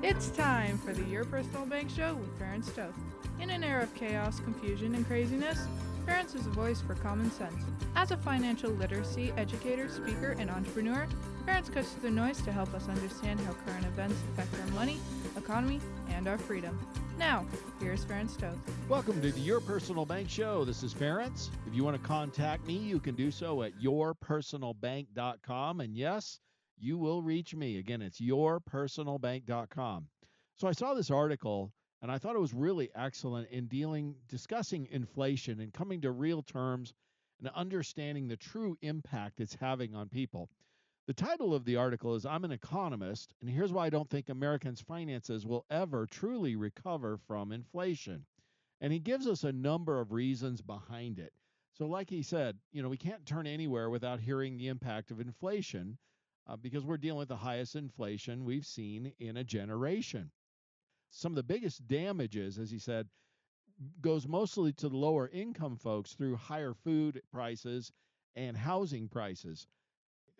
It's time for the Your Personal Bank Show with Ferenc Toth. In an era of chaos, confusion, and craziness, Ferenc is a voice for common sense. As a financial literacy educator, speaker, and entrepreneur, Ferenc cuts through the noise to help us understand how current events affect our money, economy, and our freedom. Now, here's Ferenc Toth. Welcome to the Your Personal Bank Show. This is Ferenc. If you want to contact me, you can do so at yourpersonalbank.com. And yes, you will reach me. Again, it's yourpersonalbank.com. So I saw this article, and I thought it was really excellent in discussing inflation and coming to real terms and understanding the true impact it's having on people. The title of the article is I'm an Economist, and here's why I don't think Americans' finances will ever truly recover from inflation. And he gives us a number of reasons behind it. So like he said, we can't turn anywhere without hearing the impact of inflation because we're dealing with the highest inflation we've seen in a generation. Some of the biggest damages, as he said, goes mostly to the lower income folks through higher food prices and housing prices.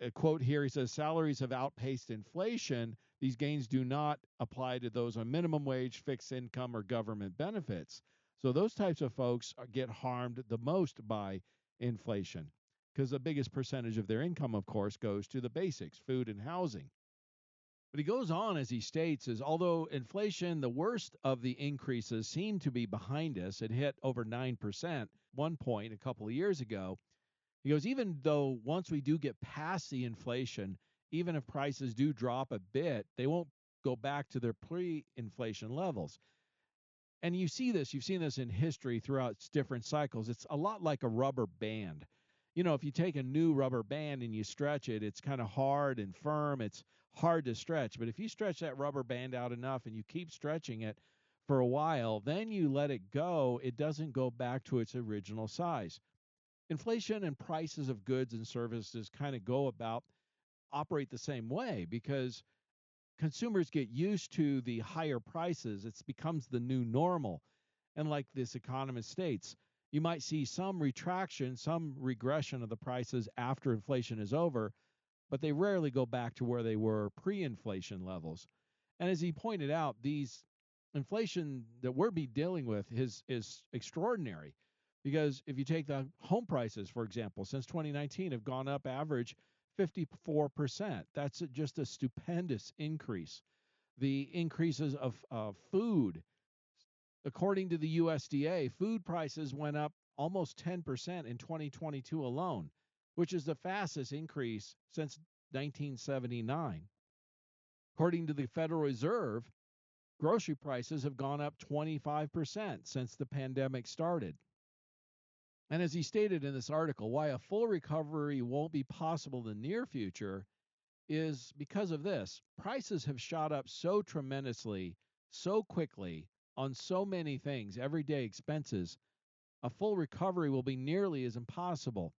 A quote here, he says, salaries have outpaced inflation. These gains do not apply to those on minimum wage, fixed income, or government benefits. So those types of folks get harmed the most by inflation because the biggest percentage of their income, of course, goes to the basics, food and housing. But he goes on, as he states, is although inflation, the worst of the increases seem to be behind us, it hit over 9% one point a couple of years ago. He goes, even though once we do get past the inflation, even if prices do drop a bit, they won't go back to their pre-inflation levels. And you've seen this in history throughout different cycles. It's a lot like a rubber band. If you take a new rubber band and you stretch it, it's kind of hard and firm. It's hard to stretch. But if you stretch that rubber band out enough and you keep stretching it for a while, then you let it go, it doesn't go back to its original size. Inflation and prices of goods and services kind of operate the same way because consumers get used to the higher prices. It becomes the new normal. And like this economist states, you might see some retraction, some regression of the prices after inflation is over, but they rarely go back to where they were pre-inflation levels. And as he pointed out, these inflation that we're dealing with is extraordinary. Because if you take the home prices, for example, since 2019 have gone up average 54%. That's just a stupendous increase. The increases of food, according to the USDA, food prices went up almost 10% in 2022 alone, which is the fastest increase since 1979. According to the Federal Reserve, grocery prices have gone up 25% since the pandemic started. And as he stated in this article, why a full recovery won't be possible in the near future is because of this. Prices have shot up so tremendously, so quickly on so many things, everyday expenses. A full recovery will be nearly as impossible.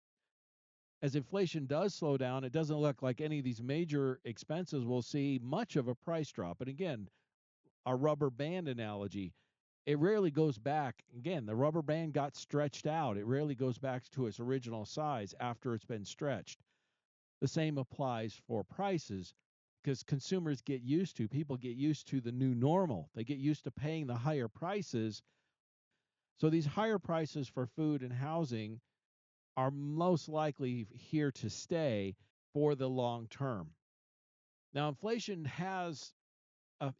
As inflation does slow down, it doesn't look like any of these major expenses will see much of a price drop. And again, our rubber band analogy, it rarely goes back. Again, the rubber band got stretched out. It rarely goes back to its original size after it's been stretched. The same applies for prices because people get used to the new normal. They get used to paying the higher prices. So these higher prices for food and housing are most likely here to stay for the long term. Now, inflation has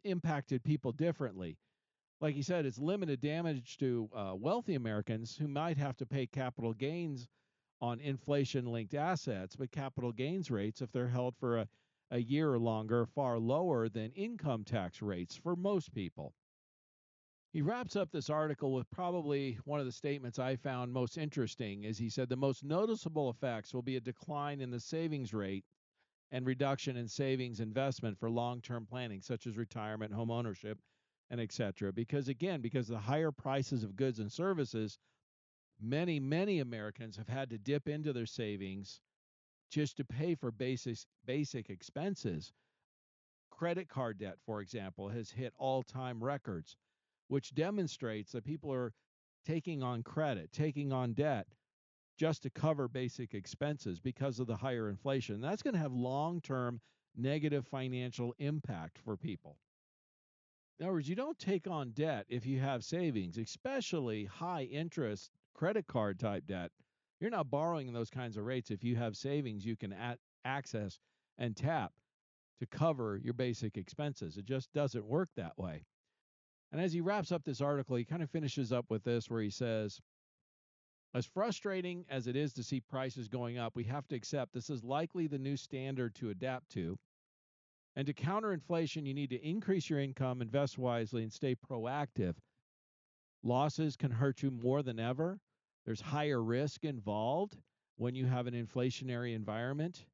impacted people differently. Like he said, it's limited damage to wealthy Americans who might have to pay capital gains on inflation-linked assets, but capital gains rates, if they're held for a year or longer, are far lower than income tax rates for most people. He wraps up this article with probably one of the statements I found most interesting, as he said, the most noticeable effects will be a decline in the savings rate and reduction in savings investment for long-term planning, such as retirement, home ownership, and et cetera. Because the higher prices of goods and services, many Americans have had to dip into their savings just to pay for basic expenses. Credit card debt, for example, has hit all-time records, which demonstrates that people are taking on credit, taking on debt just to cover basic expenses because of the higher inflation. And that's going to have long-term negative financial impact for people. In other words, you don't take on debt if you have savings, especially high interest credit card type debt. You're not borrowing those kinds of rates if you have savings you can access and tap to cover your basic expenses. It just doesn't work that way. And as he wraps up this article, he kind of finishes up with this where he says, as frustrating as it is to see prices going up, we have to accept this is likely the new standard to adapt to. And to counter inflation, you need to increase your income, invest wisely, and stay proactive. Losses can hurt you more than ever. There's higher risk involved when you have an inflationary environment.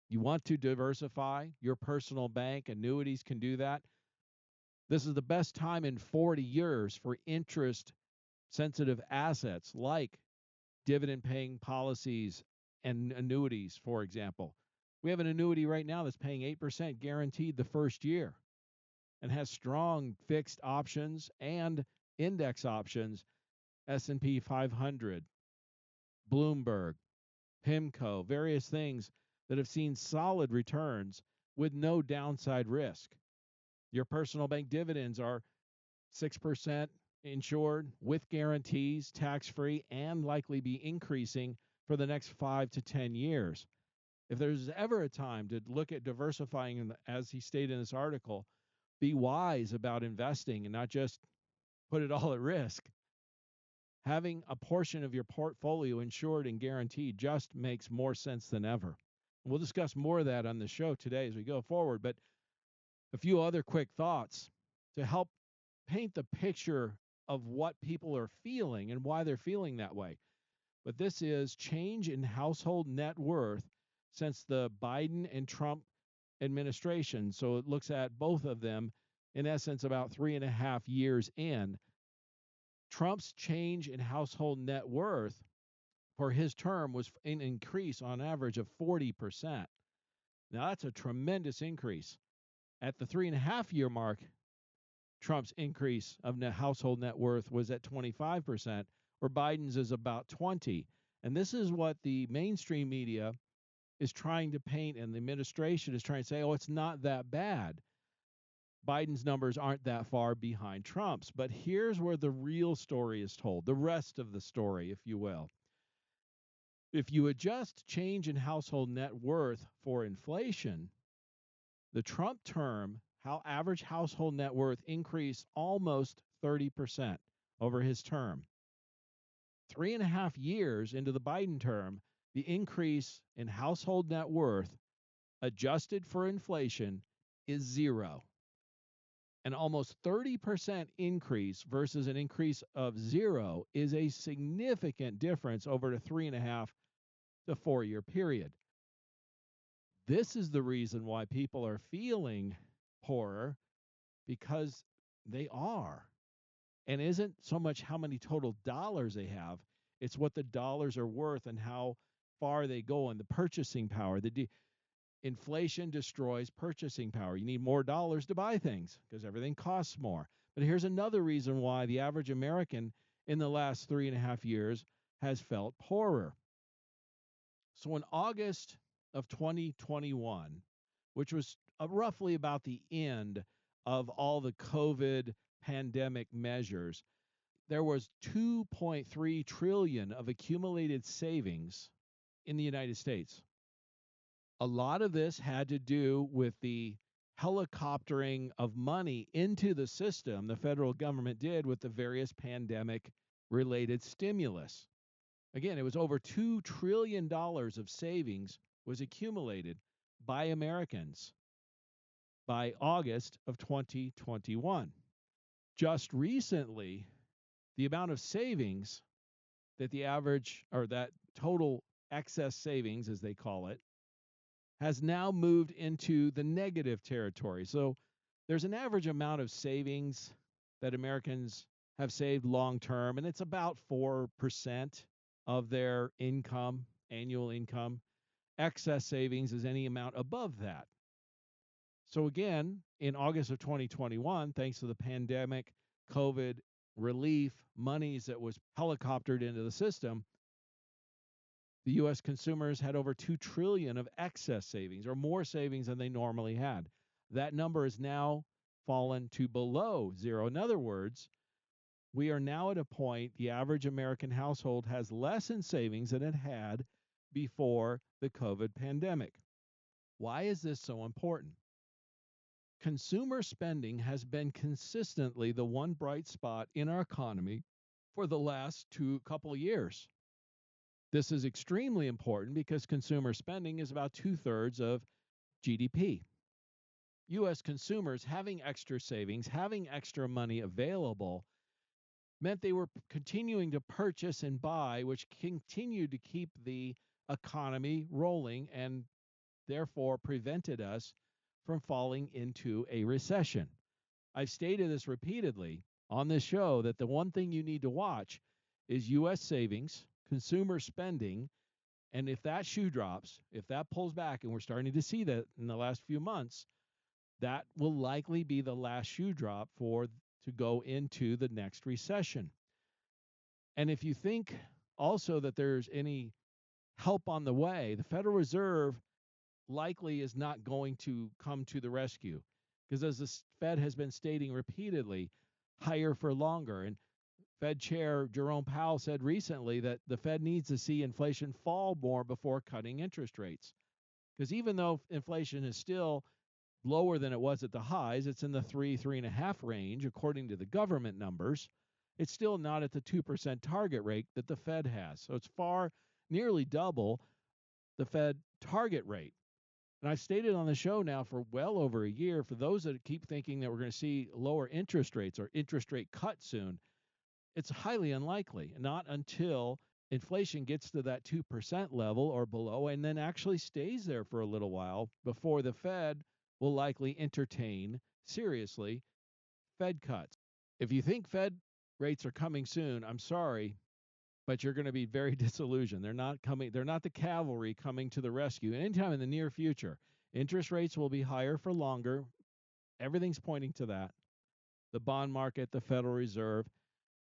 You want to diversify your personal bank. Annuities can do that. This is the best time in 40 years for interest sensitive assets like dividend paying policies and annuities, for example. We have an annuity right now that's paying 8% guaranteed the first year and has strong fixed options and index options, S&P 500, Bloomberg, PIMCO, various things that have seen solid returns with no downside risk. Your personal bank dividends are 6% insured with guarantees, tax-free, and likely be increasing for the next 5 to 10 years. If there's ever a time to look at diversifying, as he stated in this article, be wise about investing and not just put it all at risk. Having a portion of your portfolio insured and guaranteed just makes more sense than ever. We'll discuss more of that on the show today as we go forward, but a few other quick thoughts to help paint the picture of what people are feeling and why they're feeling that way. But this is change in household net worth since the Biden and Trump administration. So it looks at both of them, in essence, about 3.5 years in. Trump's change in household net worth for his term was an increase on average of 40%. Now, that's a tremendous increase. At the 3.5 year mark, Trump's increase of household net worth was at 25%, where Biden's is about 20. And this is what the mainstream media is trying to paint, and the administration is trying to say, oh, it's not that bad. Biden's numbers aren't that far behind Trump's. But here's where the real story is told, the rest of the story, if you will. If you adjust change in household net worth for inflation, the Trump term, how average household net worth increased almost 30% over his term. 3.5 years into the Biden term, the increase in household net worth adjusted for inflation is zero. An almost 30% increase versus an increase of zero is a significant difference over a 3.5 to 4 year period. This is the reason why people are feeling poorer, because they are. And isn't so much how many total dollars they have, it's what the dollars are worth and how far they go in the purchasing power. Inflation destroys purchasing power. You need more dollars to buy things because everything costs more. But here's another reason why the average American in the last 3.5 years has felt poorer. So in August of 2021, which was roughly about the end of all the COVID pandemic measures, there was 2.3 trillion of accumulated savings in the United States. A lot of this had to do with the helicoptering of money into the system the federal government did with the various pandemic related stimulus. Again, it was over $2 trillion of savings was accumulated by Americans by August of 2021. Just recently, the amount of savings that the average, or that total excess savings, as they call it, has now moved into the negative territory. So there's an average amount of savings that Americans have saved long term, and it's about 4% of their income, annual income. Excess savings is any amount above that. So again, in August of 2021, thanks to the pandemic, COVID relief monies that was helicoptered into the system, the U.S. consumers had over $2 trillion of excess savings, or more savings than they normally had. That number is now fallen to below zero. In other words, we are now at a point the average American household has less in savings than it had before the COVID pandemic. Why is this so important? Consumer spending has been consistently the one bright spot in our economy for the last couple years. This is extremely important because consumer spending is about 2/3 of GDP. U.S. consumers having extra savings, having extra money available, meant they were continuing to purchase and buy, which continued to keep the economy rolling and therefore prevented us from falling into a recession. I've stated this repeatedly on this show that the one thing you need to watch is U.S. savings, consumer spending, and if that shoe drops, if that pulls back, and we're starting to see that in the last few months, that will likely be the last shoe drop to go into the next recession. And if you think also that there's any help on the way, the Federal Reserve likely is not going to come to the rescue because, as the Fed has been stating repeatedly, higher for longer. And Fed Chair Jerome Powell said recently that the Fed needs to see inflation fall more before cutting interest rates. Because even though inflation is still lower than it was at the highs, it's in the 3.5 range, according to the government numbers. It's still not at the 2% target rate that the Fed has. So it's nearly double the Fed target rate. And I've stated on the show now for well over a year, for those that keep thinking that we're going to see lower interest rates or interest rate cuts soon, it's highly unlikely, not until inflation gets to that 2% level or below and then actually stays there for a little while before the Fed will likely entertain seriously Fed cuts. If you think Fed rates are coming soon, I'm sorry, but you're going to be very disillusioned. They're not coming. They're not the cavalry coming to the rescue. And anytime in the near future, interest rates will be higher for longer. Everything's pointing to that. The bond market, the Federal Reserve,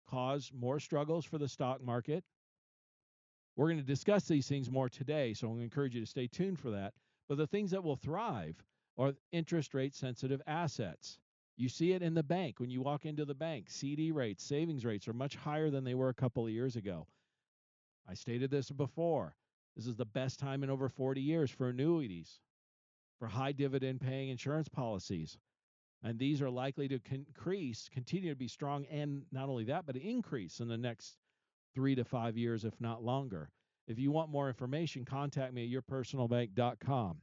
cause more struggles for the stock market. We're going to discuss these things more today, so I'm going to encourage you to stay tuned for that. But the things that will thrive are interest rate sensitive assets. You see it in the bank. When you walk into the bank, CD rates, savings rates are much higher than they were a couple of years ago. I stated this before. This is the best time in over 40 years for annuities, for high dividend paying insurance policies. And these are likely to continue to be strong, and not only that, but increase in the next 3 to 5 years, if not longer. If you want more information, contact me at yourpersonalbank.com.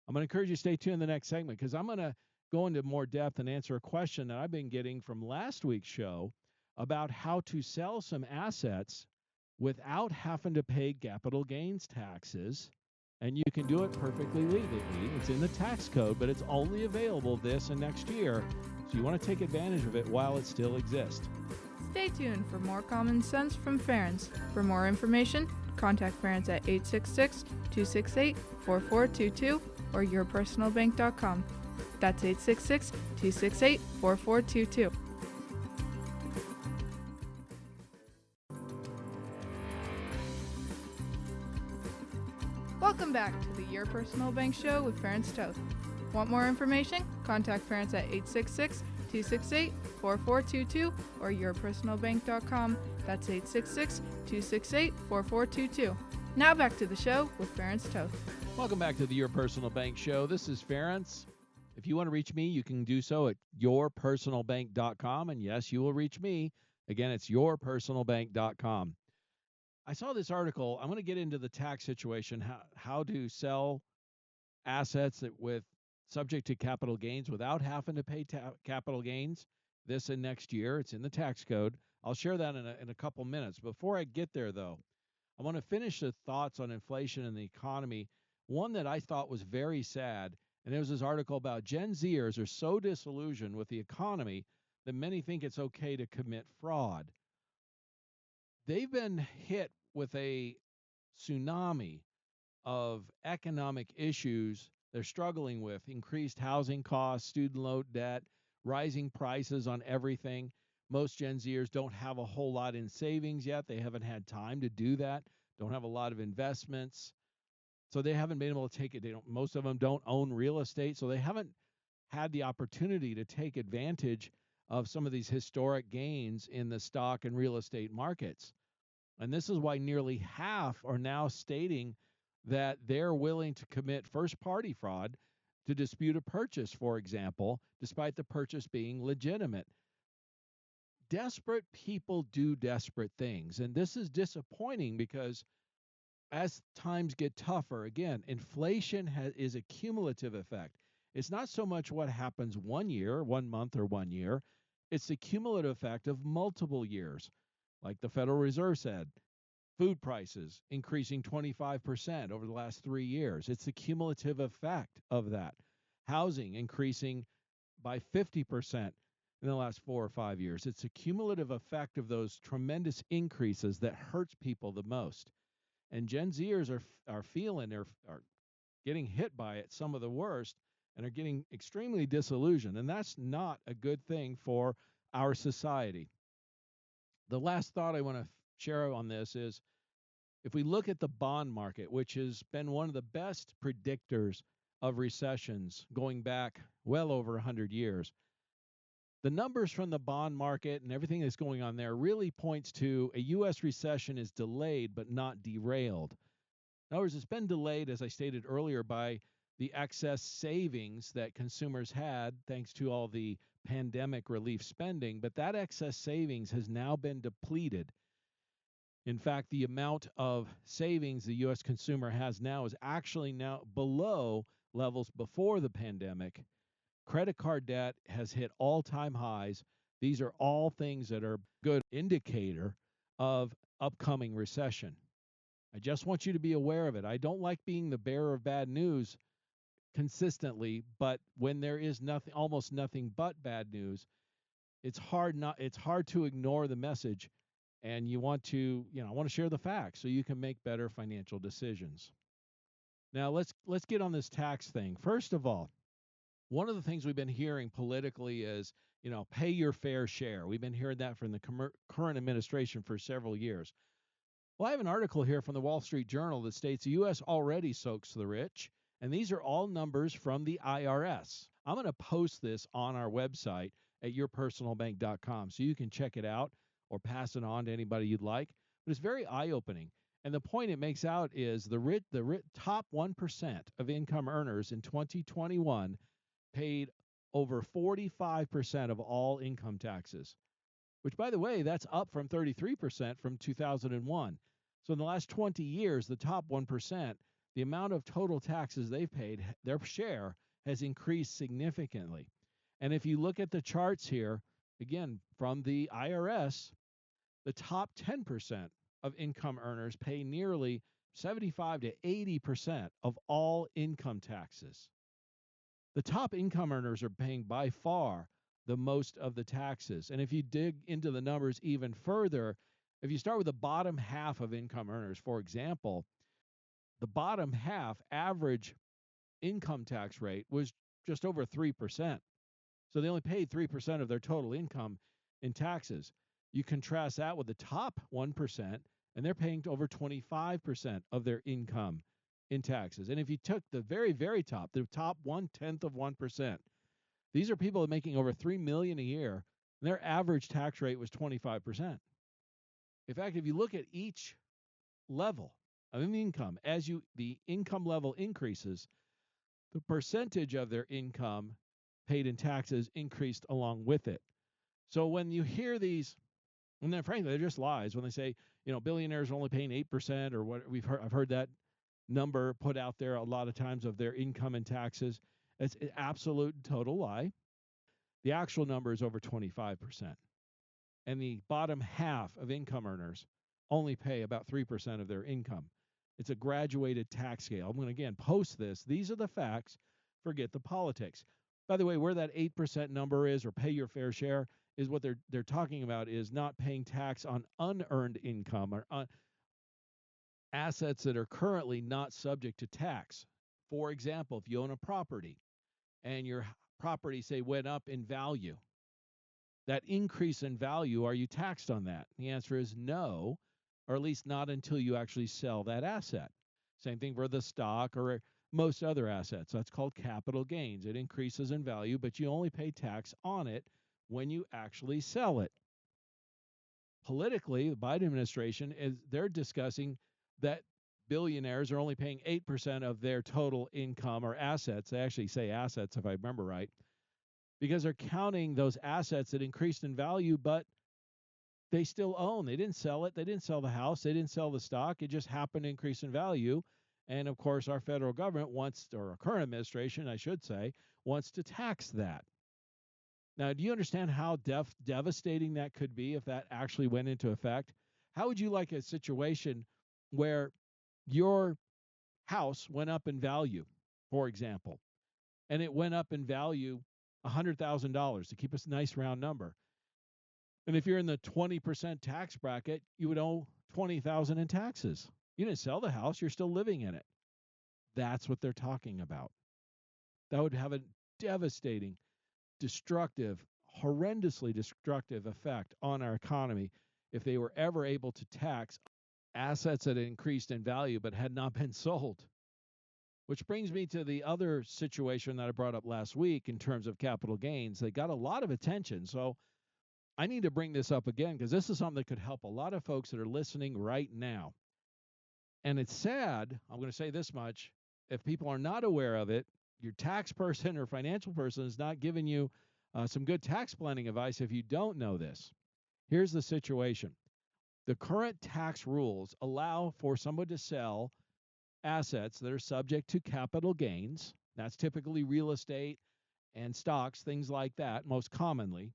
I'm going to encourage you to stay tuned in the next segment because I'm going to go into more depth and answer a question that I've been getting from last week's show about how to sell some assets without having to pay capital gains taxes. And you can do it perfectly legally. It's in the tax code, but it's only available this and next year. So you want to take advantage of it while it still exists. Stay tuned for more common sense from Ference. For more information, contact Ference at 866-268-4422 or yourpersonalbank.com. That's 866-268-4422. Welcome back to the Your Personal Bank Show with Ference Toth. Want more information? Contact Ference at 866-268-4422 or yourpersonalbank.com. That's 866-268-4422. Now back to the show with Ference Toth. Welcome back to the Your Personal Bank Show. This is Ference. If you want to reach me, you can do so at yourpersonalbank.com. And yes, you will reach me. Again, it's yourpersonalbank.com. I saw this article. I'm going to get into the tax situation, how to sell assets with subject to capital gains without having to pay capital gains this and next year. It's in the tax code. I'll share that in a couple minutes. Before I get there, though, I want to finish the thoughts on inflation and the economy. One that I thought was very sad, and it was this article about Gen Zers are so disillusioned with the economy that many think it's okay to commit fraud. They've been hit with a tsunami of economic issues they're struggling with: increased housing costs, student loan debt, rising prices on everything. Most Gen Zers don't have a whole lot in savings yet. They haven't had time to do that, don't have a lot of investments. So they haven't been able to take it. Most of them don't own real estate, so they haven't had the opportunity to take advantage of some of these historic gains in the stock and real estate markets. And this is why nearly half are now stating that they're willing to commit first party fraud to dispute a purchase, for example, despite the purchase being legitimate. Desperate people do desperate things. And this is disappointing because as times get tougher, again, inflation is a cumulative effect. It's not so much what happens 1 year, 1 month, or 1 year. It's the cumulative effect of multiple years. Like the Federal Reserve said, food prices increasing 25% over the last 3 years. It's the cumulative effect of that. Housing increasing by 50% in the last 4 or 5 years. It's a cumulative effect of those tremendous increases that hurts people the most. And Gen Zers are feeling, are getting hit by it some of the worst, and are getting extremely disillusioned. And that's not a good thing for our society. The last thought I want to share on this is, if we look at the bond market, which has been one of the best predictors of recessions going back well over 100 years, the numbers from the bond market and everything that's going on there really points to a U.S. recession is delayed but not derailed. In other words, it's been delayed, as I stated earlier, by the excess savings that consumers had thanks to all the pandemic relief spending, but that excess savings has now been depleted. In fact, the amount of savings the U.S. consumer has now is actually now below levels before the pandemic. Credit card debt has hit all-time highs. These are all things that are a good indicator of upcoming recession. I just want you to be aware of it. I don't like being the bearer of bad news consistently, but when there is nothing, almost nothing but bad news, it's hard to ignore the message, and you want to, I want to share the facts so you can make better financial decisions. Now let's get on this tax thing. First of all, one of the things we've been hearing politically is, pay your fair share. We've been hearing that from the current administration for several years. Well, I have an article here from the Wall Street Journal that states the U.S. already soaks the rich, and these are all numbers from the IRS. I'm going to post this on our website at yourpersonalbank.com so you can check it out or pass it on to anybody you'd like. But it's very eye-opening. And the point it makes out is the top 1% of income earners in 2021 paid over 45% of all income taxes, which, by the way, that's up from 33% from 2001. So in the last 20 years, the top 1%, the amount of total taxes they've paid, their share has increased significantly. And if you look at the charts here, again, from the IRS, the top 10% of income earners pay nearly 75 to 80% of all income taxes. The top income earners are paying by far the most of the taxes. And if you dig into the numbers even further, if you start with the bottom half of income earners, for example, the bottom half average income tax rate was just over 3%. So they only paid 3% of their total income in taxes. You contrast that with the top 1%, and they're paying over 25% of their income in taxes. And if you took the very, very top, the top 1/10 of 1%, these are people making over $3 million a year, and their average tax rate was 25%. In fact, if you look at each level of income, the income level increases, the percentage of their income paid in taxes increased along with it. So when you hear these, and then frankly, they're just lies when they say, billionaires are only paying 8%, or what I've heard that number put out there a lot of times of their income and taxes. It's an absolute and total lie. The actual number is over 25%. And the bottom half of income earners only pay about 3% of their income. It's a graduated tax scale. I'm going to, again, post this. These are the facts. Forget the politics. By the way, where that 8% number is, or pay your fair share, is what they're talking about is not paying tax on unearned income or assets that are currently not subject to tax. For example, if you own a property and your property, say, went up in value, that increase in value, are you taxed on that? The answer is no, or at least not until you actually sell that asset. Same thing for the stock or most other assets. That's called capital gains. It increases in value, but you only pay tax on it when you actually sell it. Politically, the Biden administration they're discussing that billionaires are only paying 8% of their total income or assets. They actually say assets, if I remember right, because they're counting those assets that increased in value, but they still own. They didn't sell it. They didn't sell the house. They didn't sell the stock. It just happened to increase in value. And of course, our federal government wants, or our current administration, I should say, wants to tax that. Now, do you understand how devastating that could be if that actually went into effect? How would you like a situation where your house went up in value, for example, and it went up in value $100,000 to keep a nice round number? And if you're in the 20% tax bracket, you would owe $20,000 in taxes. You didn't sell the house, you're still living in it. That's what they're talking about. That would have a devastating, destructive, horrendously destructive effect on our economy if they were ever able to tax assets that had increased in value but had not been sold. Which brings me to the other situation that I brought up last week in terms of capital gains. They got a lot of attention, so I need to bring this up again because this is something that could help a lot of folks that are listening right now. And it's sad, I'm going to say this much, if people are not aware of it, your tax person or financial person is not giving you some good tax planning advice if you don't know this. Here's the situation. The current tax rules allow for someone to sell assets that are subject to capital gains. That's typically real estate and stocks, things like that, most commonly,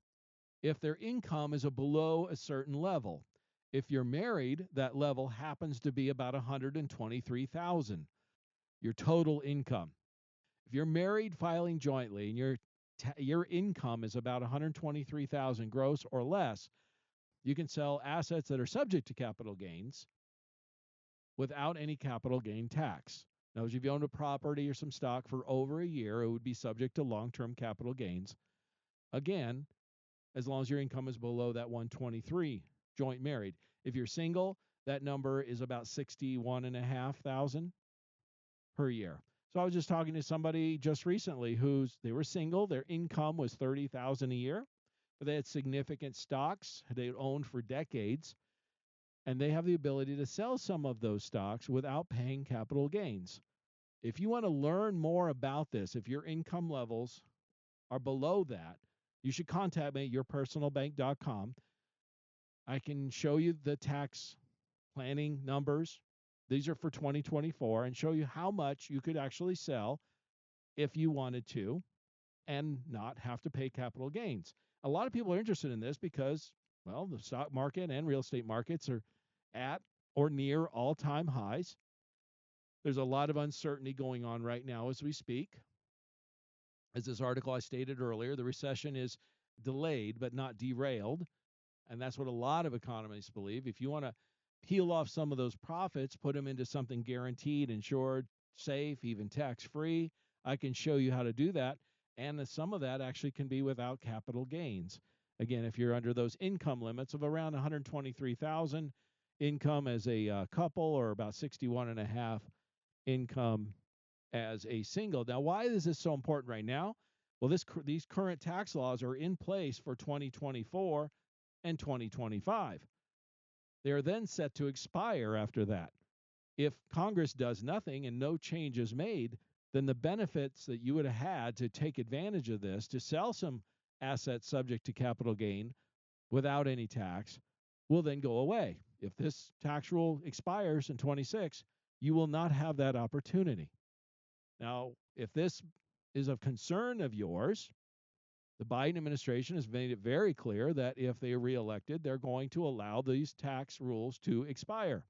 if their income is below a certain level. If you're married, that level happens to be about $123,000, your total income. If you're married filing jointly and your income is about $123,000 gross or less, you can sell assets that are subject to capital gains without any capital gain tax. Now, if you owned a property or some stock for over a year, it would be subject to long-term capital gains. Again, as long as your income is below that 123 joint married. If you're single, that number is about $61,500 per year. So I was just talking to somebody just recently they were single, their income was $30,000 a year, but they had significant stocks they had owned for decades, and they have the ability to sell some of those stocks without paying capital gains. If you want to learn more about this, if your income levels are below that, you should contact me at yourpersonalbank.com. I can show you the tax planning numbers. These are for 2024, and show you how much you could actually sell if you wanted to and not have to pay capital gains. A lot of people are interested in this because, well, the stock market and real estate markets are at or near all-time highs. There's a lot of uncertainty going on right now as we speak. As this article I stated earlier, the recession is delayed but not derailed, and that's what a lot of economists believe. If you want to peel off some of those profits, put them into something guaranteed, insured, safe, even tax-free, I can show you how to do that, and some of that actually can be without capital gains. Again, if you're under those income limits of around $123,000 income as a couple, or about $61,500 income as a single. Now, why is this so important right now? Well, these current tax laws are in place for 2024 and 2025. They are then set to expire after that. If Congress does nothing and no change is made, then the benefits that you would have had to take advantage of this, to sell some assets subject to capital gain without any tax, will then go away. If this tax rule expires in 26, you will not have that opportunity. Now, if this is of concern of yours, the Biden administration has made it very clear that if they are reelected, they're going to allow these tax rules to expire,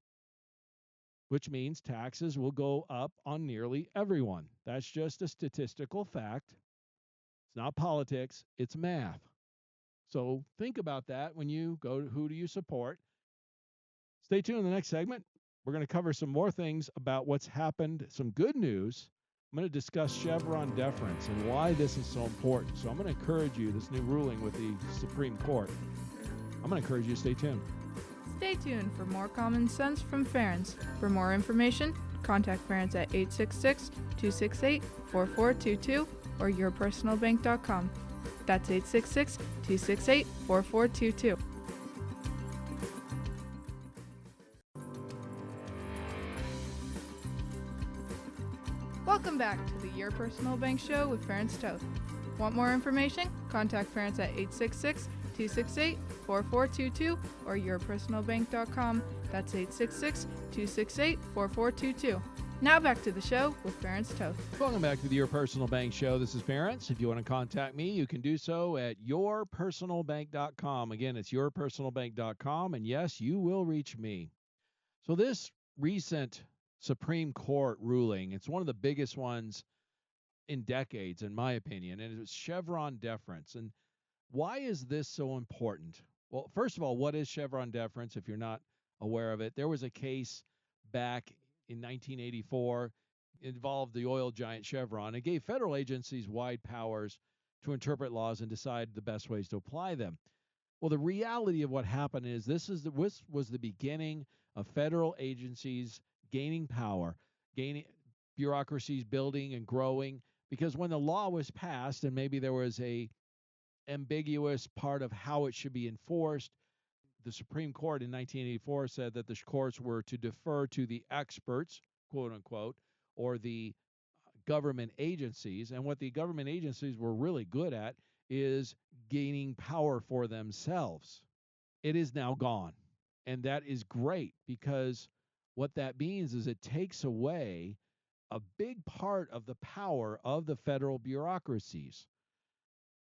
which means taxes will go up on nearly everyone. That's just a statistical fact. It's not politics, it's math. So think about that when you go to who do you support. Stay tuned in the next segment. We're going to cover some more things about what's happened, some good news. I'm going to discuss Chevron deference and why this is so important. So I'm going to encourage you, this new ruling with the Supreme Court, I'm going to encourage you to stay tuned. Stay tuned for more common sense from Ference. For more information, Contact parents at 866-268-4422 or yourpersonalbank.com. That's 866-268-4422. Welcome back to the Your Personal Bank Show with Ference Toth. Want more information? Contact parents at 866-268-4422 or yourpersonalbank.com. That's 866-268-4422. Now back to the show with Ference Toth. Welcome back to the Your Personal Bank Show. This is Ference. If you want to contact me, you can do so at yourpersonalbank.com. Again, it's yourpersonalbank.com, and yes, you will reach me. So this recent Supreme Court ruling, it's one of the biggest ones in decades, in my opinion, and it's Chevron deference. And why is this so important? Well, first of all, what is Chevron deference if you're not aware of it? There was a case back in 1984 involved the oil giant Chevron. It gave federal agencies wide powers to interpret laws and decide the best ways to apply them. Well, the reality of what happened is this was the beginning of federal agencies gaining power, gaining bureaucracies building and growing, because when the law was passed and maybe there was a ambiguous part of how it should be enforced, the Supreme Court in 1984 said that the courts were to defer to the experts, quote unquote, or the government agencies. And what the government agencies were really good at is gaining power for themselves. It is now gone. And that is great, because what that means is it takes away a big part of the power of the federal bureaucracies.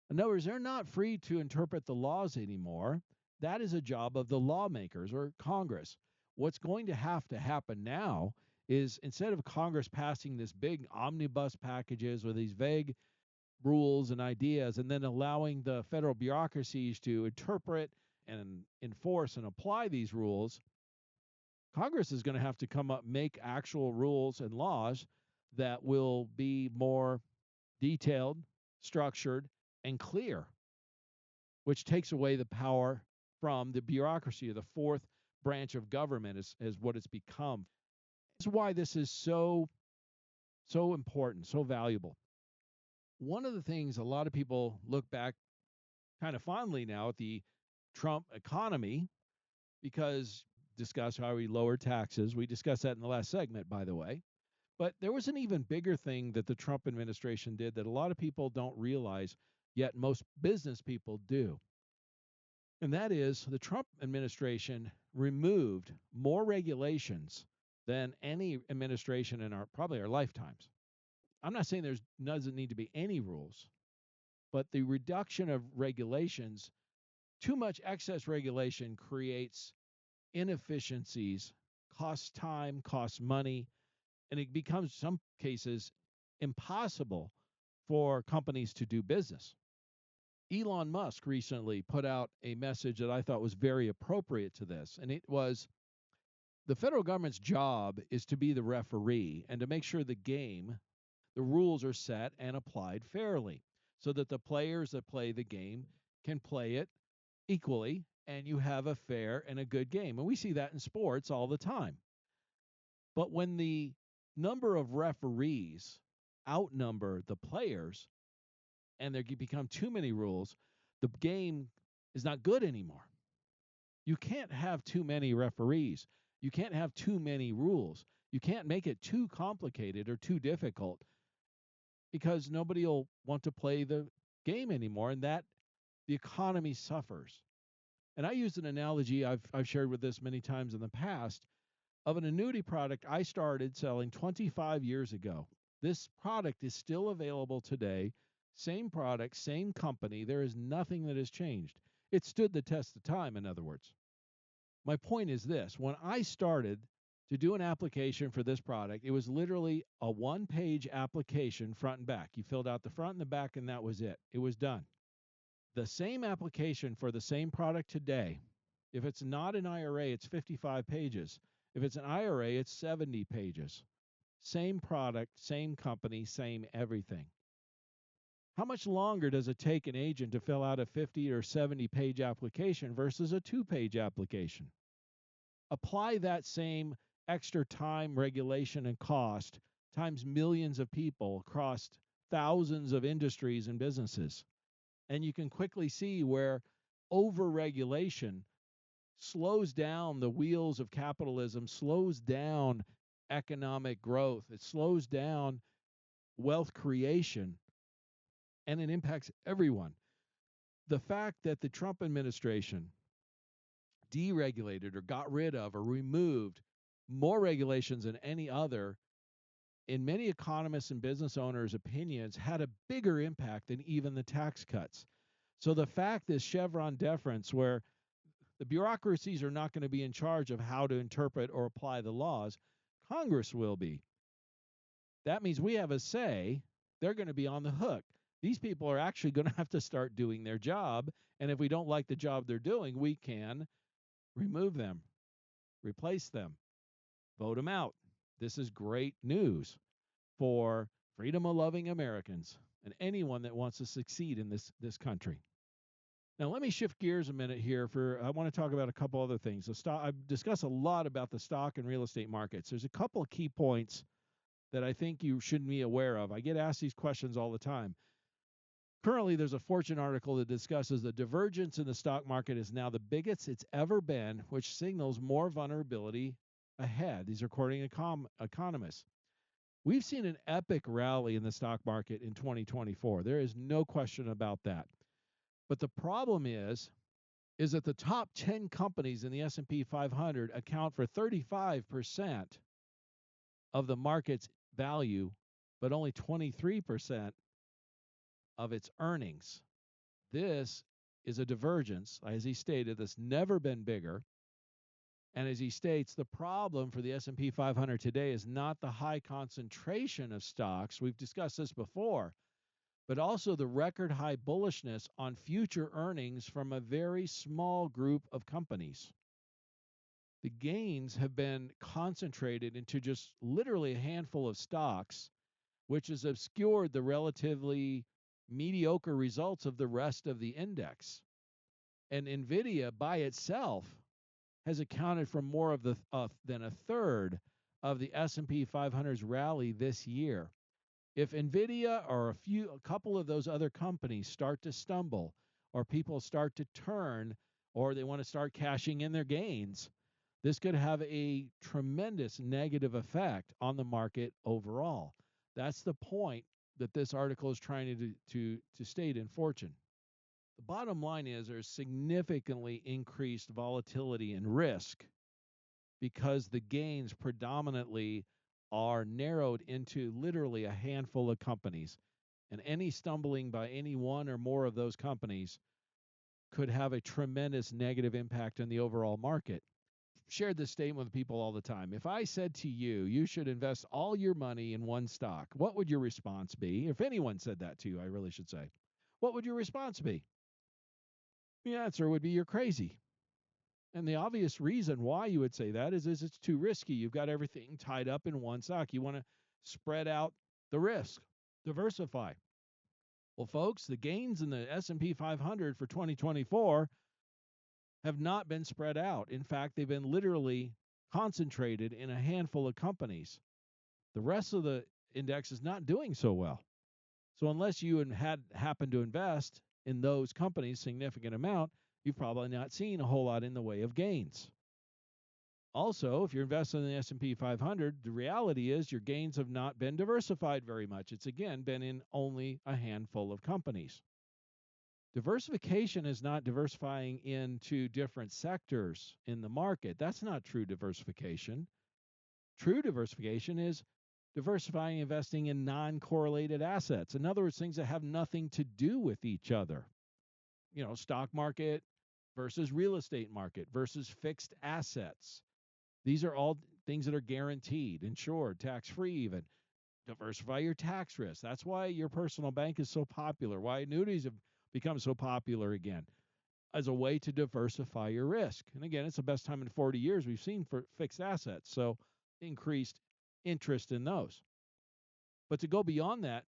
In other words, they're not free to interpret the laws anymore. That is a job of the lawmakers or Congress. What's going to have to happen now is, instead of Congress passing this big omnibus packages or these vague rules and ideas and then allowing the federal bureaucracies to interpret and enforce and apply these rules, Congress is going to have to come up, make actual rules and laws that will be more detailed, structured, and clear, which takes away the power from the bureaucracy, or the fourth branch of government is what it's become. That's why this is so important, so valuable. One of the things a lot of people look back kind of fondly now at the Trump economy, because discuss how we lower taxes. We discussed that in the last segment, by the way. But there was an even bigger thing that the Trump administration did that a lot of people don't realize, yet most business people do. And that is, the Trump administration removed more regulations than any administration in probably our lifetimes. I'm not saying there doesn't need to be any rules, but the reduction of regulations, too much excess regulation creates inefficiencies, costs time, costs money, and it becomes, some cases, impossible for companies to do business. Elon Musk recently put out a message that I thought was very appropriate to this, and it was, the federal government's job is to be the referee and to make sure the rules are set and applied fairly, so that the players that play the game can play it equally, and you have a fair and a good game. And we see that in sports all the time. But when the number of referees outnumber the players and there become too many rules, the game is not good anymore. You can't have too many referees. You can't have too many rules. You can't make it too complicated or too difficult, because nobody will want to play the game anymore, and that the economy suffers. And I use an analogy I've shared with this many times in the past, of an annuity product I started selling 25 years ago. This product is still available today. Same product, same company. There is nothing that has changed. It stood the test of time, in other words. My point is this: when I started to do an application for this product, it was literally a one-page application, front and back. You filled out the front and the back, and that was it. It was done. The same application for the same product today, if it's not an IRA, it's 55 pages. If it's an IRA, it's 70 pages. Same product, same company, same everything. How much longer does it take an agent to fill out a 50 or 70-page application versus a 2-page application? Apply that same extra time, regulation, and cost times millions of people across thousands of industries and businesses. And you can quickly see where overregulation slows down the wheels of capitalism, slows down economic growth, it slows down wealth creation, and it impacts everyone. The fact that the Trump administration deregulated or got rid of or removed more regulations than any other, in many economists and business owners' opinions, had a bigger impact than even the tax cuts. So the fact is Chevron deference, where the bureaucracies are not going to be in charge of how to interpret or apply the laws, Congress will be. That means we have a say. They're going to be on the hook. These people are actually going to have to start doing their job. And if we don't like the job they're doing, we can remove them, replace them, vote them out. This is great news for freedom-loving Americans and anyone that wants to succeed in this country. Now, let me shift gears a minute here. I want to talk about a couple other things. I've discussed a lot about the stock and real estate markets. There's a couple of key points that I think you should be aware of. I get asked these questions all the time. Currently, there's a Fortune article that discusses the divergence in the stock market is now the biggest it's ever been, which signals more vulnerability ahead. These are according to economists. We've seen an epic rally in the stock market in 2024. There is no question about that. But the problem is that the top 10 companies in the S&P 500 account for 35% of the market's value, but only 23% of its earnings. This is a divergence, as he stated, that's never been bigger. And as he states, the problem for the S&P 500 today is not the high concentration of stocks. We've discussed this before, but also the record high bullishness on future earnings from a very small group of companies. The gains have been concentrated into just literally a handful of stocks, which has obscured the relatively mediocre results of the rest of the index. And NVIDIA by itself has accounted for more of than a third of the S&P 500's rally this year. If NVIDIA or a couple of those other companies start to stumble, or people start to turn, or they want to start cashing in their gains, this could have a tremendous negative effect on the market overall. That's the point that this article is trying to state in Fortune. The bottom line is there's significantly increased volatility and risk because the gains predominantly are narrowed into literally a handful of companies. And any stumbling by any one or more of those companies could have a tremendous negative impact on the overall market. Shared this statement with people all the time. If I said to you, you should invest all your money in one stock, what would your response be? If anyone said that to you, I really should say, what would your response be? The answer would be you're crazy. And the obvious reason why you would say that is it's too risky. You've got everything tied up in one stock. You want to spread out the risk, diversify. Well, folks, the gains in the S&P 500 for 2024 have not been spread out. In fact, they've been literally concentrated in a handful of companies. The rest of the index is not doing so well. So unless you had happened to invest in those companies significant amount, you've probably not seen a whole lot in the way of gains. Also, if you're investing in the S&P 500, the reality is your gains have not been diversified very much. It's again been in only a handful of companies. Diversification is not diversifying into different sectors in the market. That's not true diversification. True diversification is diversifying, investing in non-correlated assets. In other words, things that have nothing to do with each other. Stock market versus real estate market versus fixed assets. These are all things that are guaranteed, insured, tax-free even. Diversify your tax risk. That's why your personal bank is so popular, why annuities have become so popular again, as a way to diversify your risk. And again, it's the best time in 40 years we've seen for fixed assets, so increased interest in those. But to go beyond that,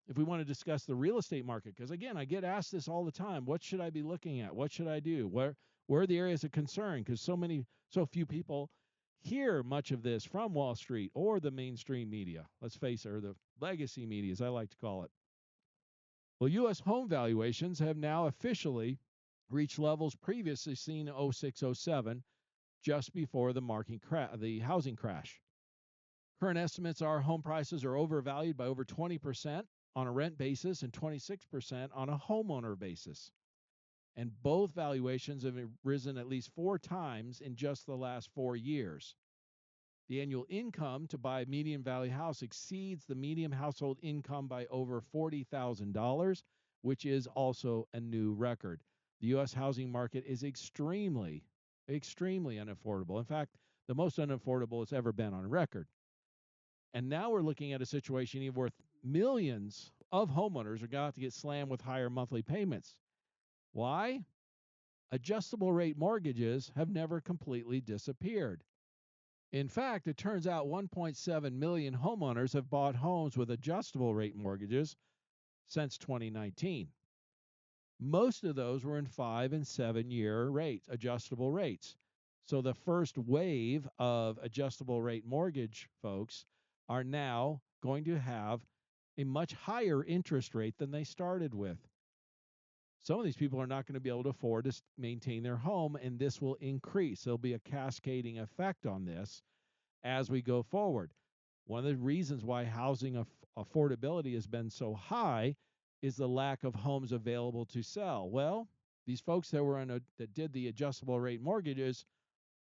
if we want to discuss the real estate market, because again, I get asked this all the time, what should I be looking at? What should I do? Where are the areas of concern? Because so few people hear much of this from Wall Street or the mainstream media, let's face it, or the legacy media, as I like to call it. Well, U.S. home valuations have now officially reached levels previously seen in 06-07, just before the housing crash. Current estimates are home prices are overvalued by over 20% on a rent basis and 26% on a homeowner basis. And both valuations have risen at least 4 times in just the last 4 years. The annual income to buy a median value house exceeds the median household income by over $40,000, which is also a new record. The U.S. housing market is extremely unaffordable. In fact, the most unaffordable it's ever been on record. And now we're looking at a situation where millions of homeowners are going to get slammed with higher monthly payments. Why? Adjustable rate mortgages have never completely disappeared. In fact, it turns out 1.7 million homeowners have bought homes with adjustable rate mortgages since 2019. Most of those were in 5 and 7 year rates, adjustable rates. So the first wave of adjustable rate mortgage folks are now going to have a much higher interest rate than they started with. Some of these people are not going to be able to afford to maintain their home, and this will increase. There'll be a cascading effect on this as we go forward. One of the reasons why housing affordability has been so high is the lack of homes available to sell. Well, these folks that did the adjustable rate mortgages,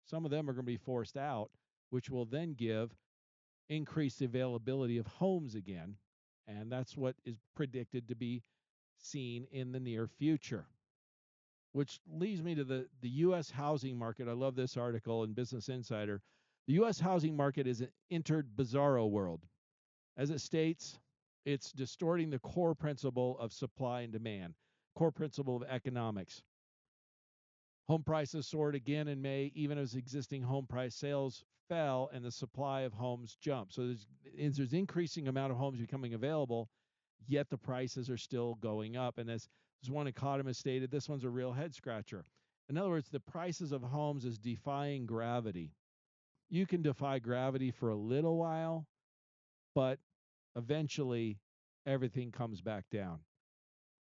some of them are going to be forced out, which will then give increased availability of homes again, and that's what is predicted to be seen in the near future. Which leads me to the U.S. housing market. I love this article in Business Insider. The U.S. housing market has entered bizarro world. As it states, it's distorting the core principle of supply and demand, core principle of economics. Home prices soared again in May, even as existing home price sales fell and the supply of homes jumped. So there's increasing amount of homes becoming available, yet the prices are still going up. And as one economist stated, this one's a real head scratcher. In other words, the prices of homes is defying gravity. You can defy gravity for a little while, but eventually everything comes back down.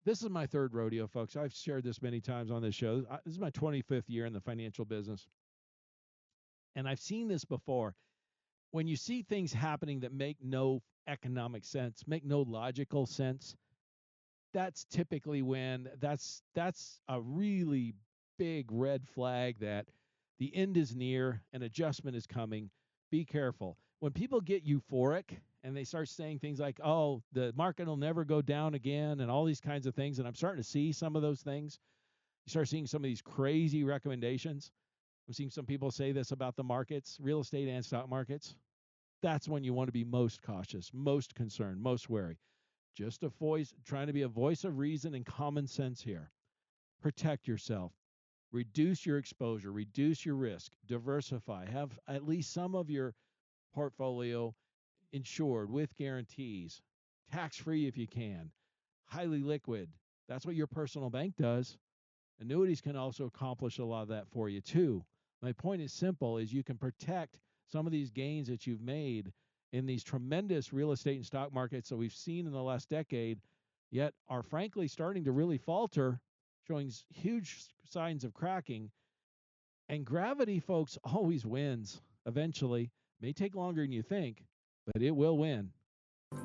This is my third rodeo, folks. I've shared this many times on this show. This is my 25th year in the financial business. And I've seen this before. When you see things happening that make no economic sense, make no logical sense, that's typically when that's a really big red flag that the end is near, an adjustment is coming. Be careful. When people get euphoric and they start saying things like, oh, the market will never go down again and all these kinds of things, and I'm starting to see some of those things. You start seeing some of these crazy recommendations. I'm seeing some people say this about the markets, real estate and stock markets. That's when you want to be most cautious, most concerned, most wary. Just trying to be a voice of reason and common sense here. Protect yourself. Reduce your exposure, reduce your risk, diversify, have at least some of your portfolio insured with guarantees, tax-free if you can, highly liquid. That's what your personal bank does. Annuities can also accomplish a lot of that for you too. My point is simple, is you can protect some of these gains that you've made in these tremendous real estate and stock markets that we've seen in the last decade, yet are frankly starting to really falter, showing huge signs of cracking. And gravity, folks, always wins eventually. May take longer than you think, but it will win.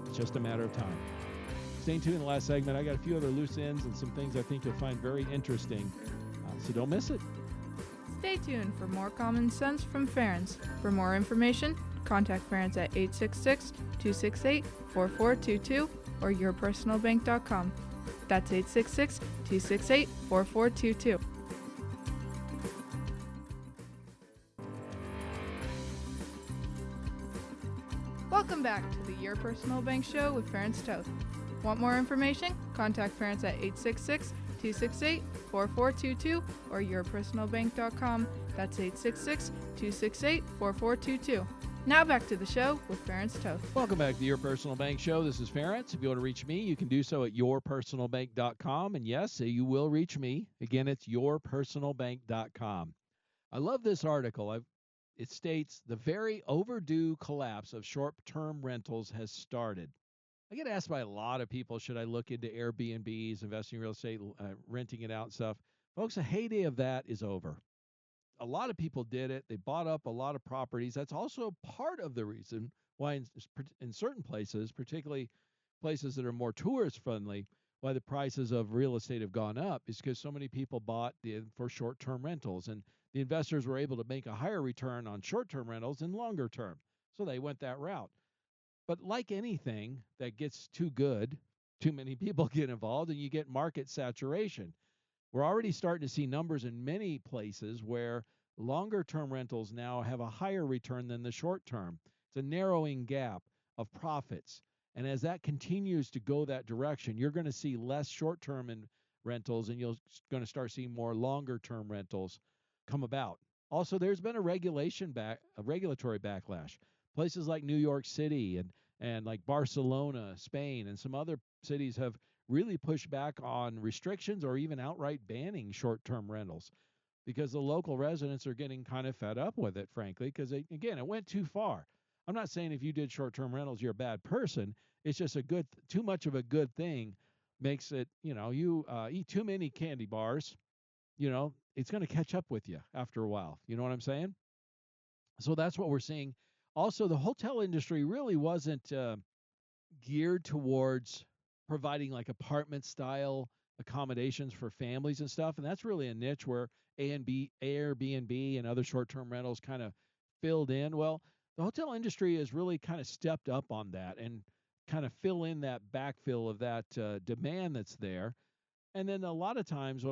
It's just a matter of time. Stay tuned in the last segment. I got a few other loose ends and some things I think you'll find very interesting, so don't miss it. Stay tuned for more common sense from Ference. For more information, contact Ference at 866-268-4422 or yourpersonalbank.com. That's 866-268-4422. Welcome back to the Your Personal Bank Show with Ference Toth. Want more information? Contact Ference at 866-268-4422 or yourpersonalbank.com. That's 866-268-4422. Now back to the show with Ference Toth. Welcome back to Your Personal Bank Show. This is Ference. If you want to reach me, you can do so at yourpersonalbank.com. And yes, you will reach me. Again, it's yourpersonalbank.com. I love this article. It states the very overdue collapse of short-term rentals has started. I get asked by a lot of people, should I look into Airbnbs, investing in real estate, renting it out and stuff? Folks, the heyday of that is over. A lot of people did it. They bought up a lot of properties. That's also part of the reason why in certain places, particularly places that are more tourist friendly, why the prices of real estate have gone up is because so many people bought for short-term rentals, and the investors were able to make a higher return on short-term rentals than longer term. So they went that route. But like anything that gets too good, too many people get involved and you get market saturation. We're already starting to see numbers in many places where longer term rentals now have a higher return than the short term. It's a narrowing gap of profits. And as that continues to go that direction, you're going to see less short term rentals and you're going to start seeing more longer term rentals come about. Also, there's been a regulatory backlash. Places like New York City and like Barcelona, Spain, and some other cities have really pushed back on restrictions or even outright banning short-term rentals because the local residents are getting kind of fed up with it, frankly, because again, it went too far. I'm not saying if you did short-term rentals, you're a bad person. It's just too much of a good thing makes it, you eat too many candy bars, it's going to catch up with you after a while. You know what I'm saying? So that's what we're seeing. Also, the hotel industry really wasn't geared towards providing like apartment style accommodations for families and stuff. And that's really a niche where Airbnb and other short term rentals kind of filled in. Well, the hotel industry has really kind of stepped up on that and kind of fill in that backfill of that demand that's there. And then a lot of times,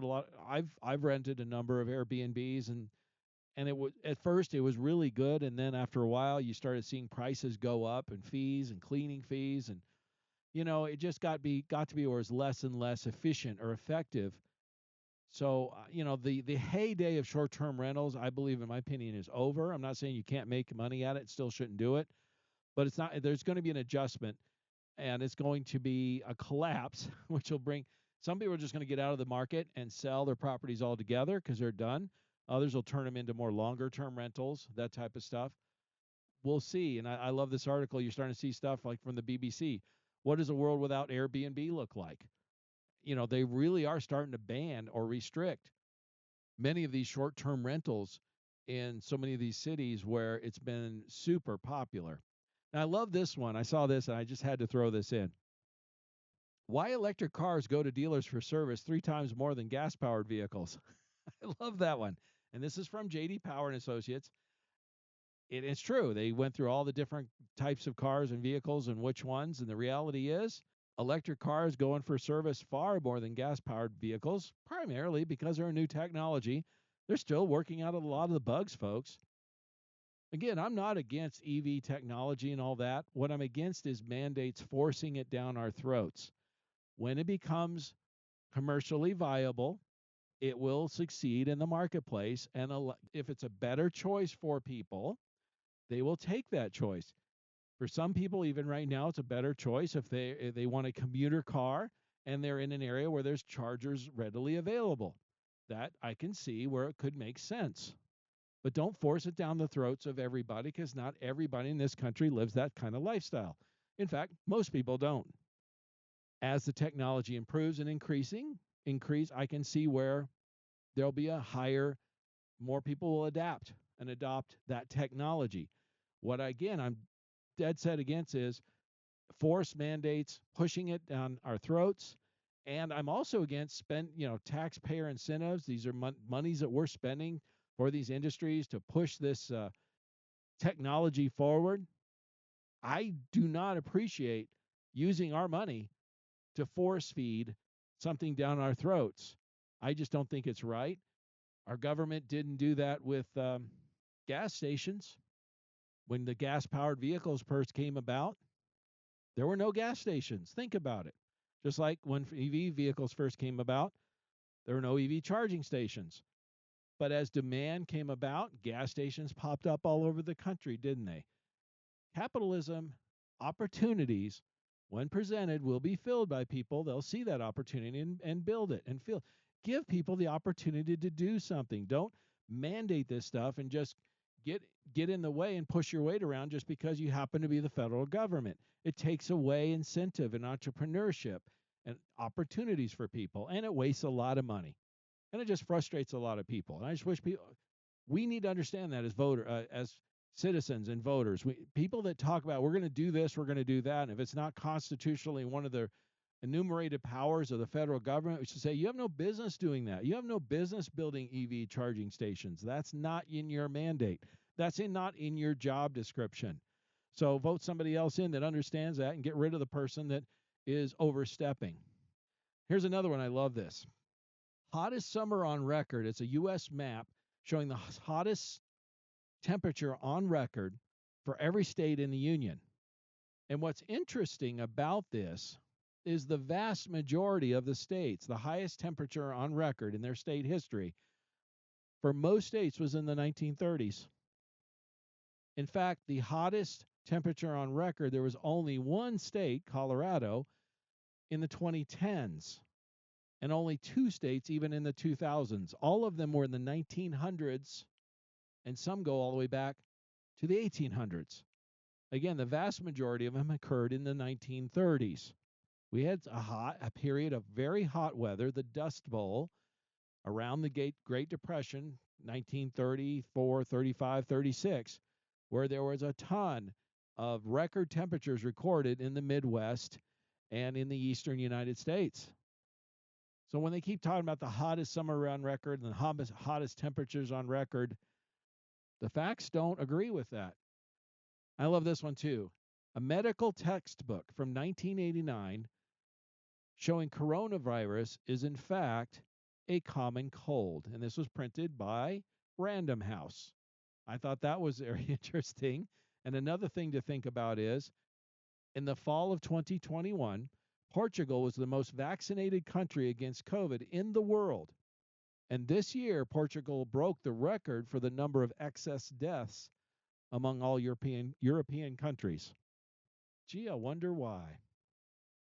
I've rented a number of Airbnbs, and it was at first it was really good, and then after a while you started seeing prices go up and fees and cleaning fees, and it just got to be where it's less and less efficient or effective. So the heyday of short-term rentals, I believe, in my opinion, is over. I'm not saying you can't make money at it, still shouldn't do it, but it's not. There's going to be an adjustment, and it's going to be a collapse, which will bring some people are just going to get out of the market and sell their properties altogether because they're done. Others will turn them into more longer-term rentals, that type of stuff. We'll see. And I love this article. You're starting to see stuff like from the BBC. What does a world without Airbnb look like? They really are starting to ban or restrict many of these short-term rentals in so many of these cities where it's been super popular. Now, I love this one. I saw this and I just had to throw this in. Why electric cars go to dealers for service 3 times more than gas-powered vehicles. I love that one. And this is from J.D. Power and Associates. It's true. They went through all the different types of cars and vehicles and which ones. And the reality is electric cars go in for service far more than gas-powered vehicles, primarily because they're a new technology. They're still working out a lot of the bugs, folks. Again, I'm not against EV technology and all that. What I'm against is mandates forcing it down our throats. When it becomes commercially viable, it will succeed in the marketplace. And if it's a better choice for people, they will take that choice. For some people, even right now, it's a better choice if they want a commuter car and they're in an area where there's chargers readily available. That I can see where it could make sense. But don't force it down the throats of everybody, because not everybody in this country lives that kind of lifestyle. In fact, most people don't. As the technology improves and I can see where there'll be more people will adapt and adopt that technology. What I'm dead set against is force mandates, pushing it down our throats. And I'm also against taxpayer incentives. These are monies that we're spending for these industries to push this technology forward. I do not appreciate using our money to force feed something down our throats. I just don't think it's right. Our government didn't do that with gas stations. When the gas-powered vehicles first came about, there were no gas stations. Think about it. Just like when EV vehicles first came about, there were no EV charging stations. But as demand came about, gas stations popped up all over the country, didn't they? Capitalism, opportunities, when presented, will be filled by people. They'll see that opportunity and build it and give people the opportunity to do something. Don't mandate this stuff and just get get in the way and push your weight around just because you happen to be the federal government. It takes away incentive and entrepreneurship and opportunities for people, and it wastes a lot of money, and it just frustrates a lot of people. And I just wish we need to understand that as citizens and voters. People that talk about we're going to do this, we're going to do that, and if it's not constitutionally one of the enumerated powers of the federal government, we should say you have no business doing that. You have no business building EV charging stations. That's not in your mandate. That's not in your job description. So vote somebody else in that understands that and get rid of the person that is overstepping. Here's another one. I love this. Hottest summer on record. It's a U.S. map showing the hottest temperature on record for every state in the union. And what's interesting about this is the vast majority of the states, the highest temperature on record in their state history for most states was in the 1930s. In fact, the hottest temperature on record, there was only one state, Colorado, in the 2010s, and only two states even in the 2000s. All of them were in the 1900s, and some go all the way back to the 1800s. Again, the vast majority of them occurred in the 1930s. We had a period of very hot weather, the Dust Bowl, around the Great Depression, 1934, 35, 36, where there was a ton of record temperatures recorded in the Midwest and in the eastern United States. So when they keep talking about the hottest summer on record and the hottest temperatures on record, the facts don't agree with that. I love this one too. A medical textbook from 1989 showing coronavirus is in fact a common cold. And this was printed by Random House. I thought that was very interesting. And another thing to think about is in the fall of 2021, Portugal was the most vaccinated country against COVID in the world. And this year, Portugal broke the record for the number of excess deaths among all European countries. Gee, I wonder why.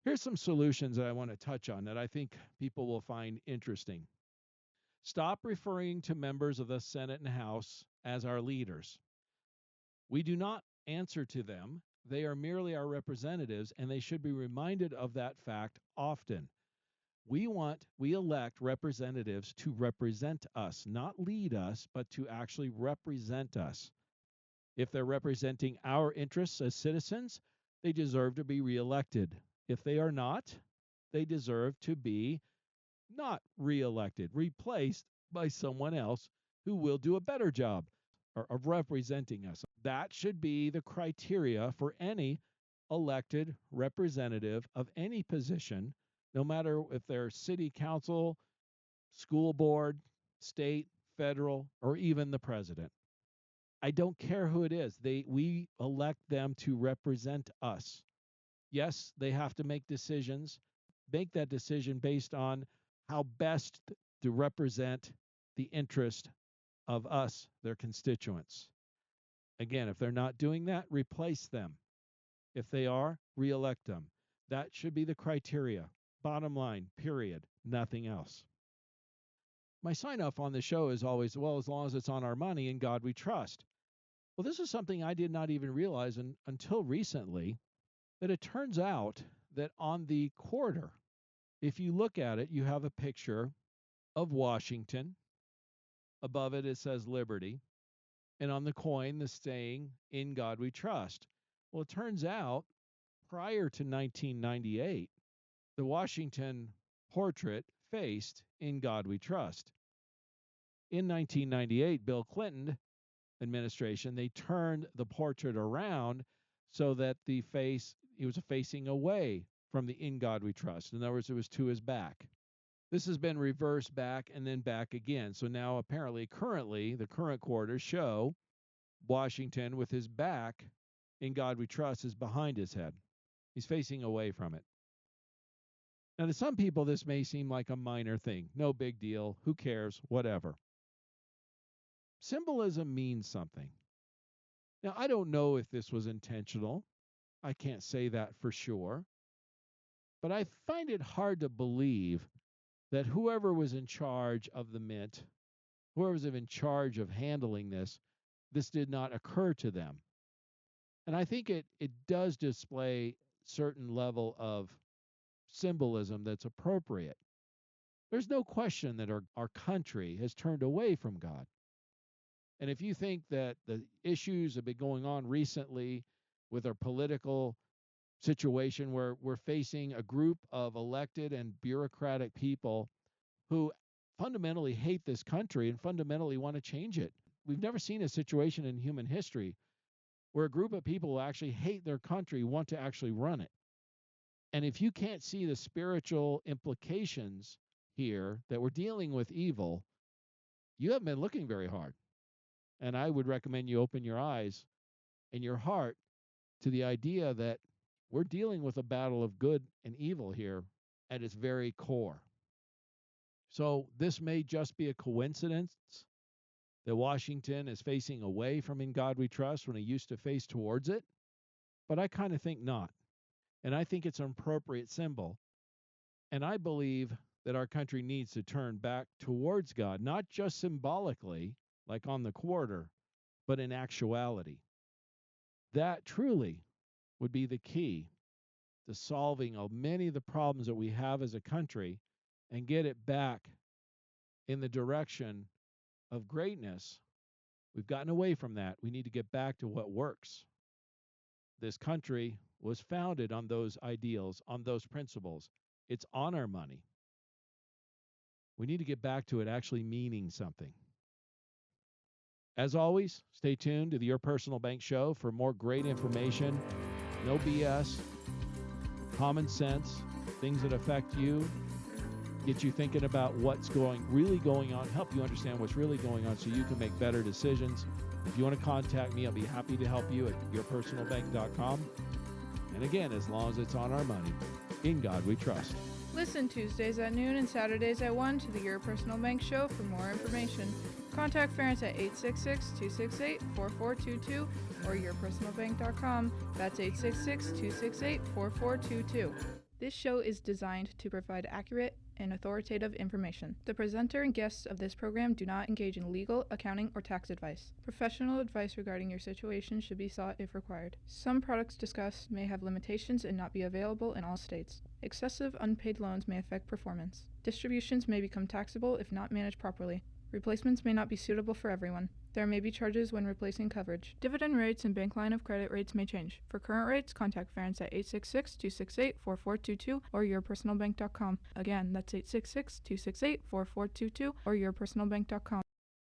Here's some solutions that I want to touch on that I think people will find interesting. Stop referring to members of the Senate and House as our leaders. We do not answer to them. They are merely our representatives, and they should be reminded of that fact often. We elect representatives to represent us, not lead us, but to actually represent us. If they're representing our interests as citizens, they deserve to be reelected. If they are not, they deserve to be not reelected, replaced by someone else who will do a better job of representing us. That should be the criteria for any elected representative of any position, no matter if they're city council, school board, state, federal, or even the president. I don't care who it is. We elect them to represent us. Yes, they have to make decisions. Make that decision based on how best to represent the interest of us, their constituents. Again, if they're not doing that, replace them. If they are, reelect them. That should be the criteria. Bottom line, period. Nothing else. My sign off on the show is always, well, as long as it's on our money, in God we trust. Well, this is something I did not even realize until recently, that it turns out that on the quarter, if you look at it, you have a picture of Washington. Above it, it says Liberty. And on the coin, the saying, in God we trust. Well, it turns out prior to 1998, the Washington portrait faced in God we trust. In 1998, Bill Clinton administration, they turned the portrait around so that he was facing away from the in God we trust. In other words, it was to his back. This has been reversed back and then back again. So now apparently, currently, the current quarters show Washington with his back in God we trust is behind his head. He's facing away from it. Now, to some people, this may seem like a minor thing. No big deal. Who cares? Whatever. Symbolism means something. Now, I don't know if this was intentional. I can't say that for sure. But I find it hard to believe that whoever was in charge of the mint, whoever was in charge of handling this, this did not occur to them. And I think it does display certain level of symbolism that's appropriate. There's no question that our country has turned away from God. And if you think that the issues have been going on recently with our political situation where we're facing a group of elected and bureaucratic people who fundamentally hate this country and fundamentally want to change it. We've never seen a situation in human history where a group of people who actually hate their country want to actually run it. And if you can't see the spiritual implications here that we're dealing with evil, you haven't been looking very hard. And I would recommend you open your eyes and your heart to the idea that we're dealing with a battle of good and evil here at its very core. So this may just be a coincidence that Washington is facing away from In God We Trust when he used to face towards it, but I kind of think not. And I think it's an appropriate symbol. And I believe that our country needs to turn back towards God, not just symbolically, like on the quarter, but in actuality. That truly would be the key to solving many of the problems that we have as a country and get it back in the direction of greatness. We've gotten away from that. We need to get back to what works. This country was founded on those ideals, on those principles. It's on our money. We need to get back to it actually meaning something. As always, stay tuned to the Your Personal Bank Show for more great information. No BS, common sense, things that affect you, get you thinking about what's really going on, help you understand what's really going on so you can make better decisions. If you want to contact me, I'll be happy to help you at yourpersonalbank.com. And again, as long as it's on our money, in God we trust. Listen Tuesdays at noon and Saturdays at 1 to the Your Personal Bank Show for more information. Contact Ference at 866-268-4422 or yourpersonalbank.com. That's 866-268-4422. This show is designed to provide accurate and authoritative information. The presenter and guests of this program do not engage in legal, accounting, or tax advice. Professional advice regarding your situation should be sought if required. Some products discussed may have limitations and not be available in all states. Excessive unpaid loans may affect performance. Distributions may become taxable if not managed properly. Replacements may not be suitable for everyone. There may be charges when replacing coverage. Dividend rates and bank line of credit rates may change. For current rates, contact Ference at 866-268-4422 or yourpersonalbank.com. Again, that's 866-268-4422 or yourpersonalbank.com.